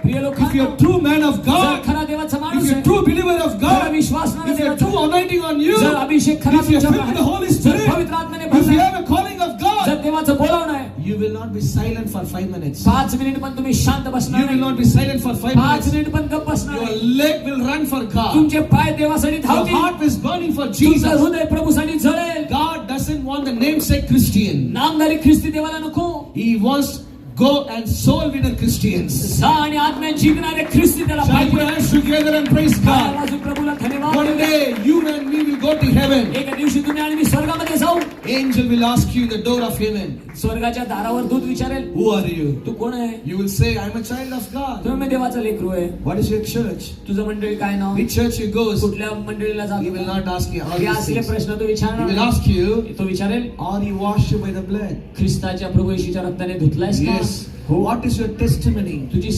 प्रिय लोकांनो, if you're a true man of जर God, खरा देवाचा if माणूस you're a आहे, true believer of खरा God, विश्वासणारा if you're a देवाचा, true anointing on you, जर अभिषेक खरा if you're filled तुमच्यावर with the आहे, Holy जर Spirit, पवित्र आत्म्याने if you भरलाय, have a calling of God, जर देवाचं बोलावणं आहे, you will not be silent for 5 minutes. 5 minute पण तुम्ही शांत बसणार You will नाही, not be silent for 5 5 minutes. Minute पण गप्प बसणार Your नाही. leg will run for God. तुमचे पाय देवासाठी Your धावतील, heart is burning for तुमचं Jesus. हृदय प्रभूसाठी जळेल. God doesn't want the namesake Christian. नामधारी ख्रिस्ती देवाला नको, He wants go and soul winner Christians. जा आणि आत्म्यात जिंकणारे ख्रिस्ती त्याला Shall we put पाहिजे. hands together and praise God? आवाज प्रभूला धन्यवाद One देऊया. day you and me will go to heaven. एका दिवशी तुम्ही आणि मी स्वर्गामध्ये जाऊ. Angel will ask you in the door of heaven, स्वर्गाच्या दारावर दूत विचारेल, who are you? तू कोण आहे? You will say, I'm a child of God. तुम्ही देवाचा लेकरू आहे. What is your church? तुझं मंडळी काय नाव? Which church you go? कुठल्या मंडळीला He will जातो? not ask you all hey these असले things. प्रश्न तो He विचारणार will नाही. ask you, तो विचारेल, are you washed by the blood? ख्रिस्ताच्या प्रभू येशूच्या रक्ताने धुतलायस का? Yes. हो. What is your testimony? तुझी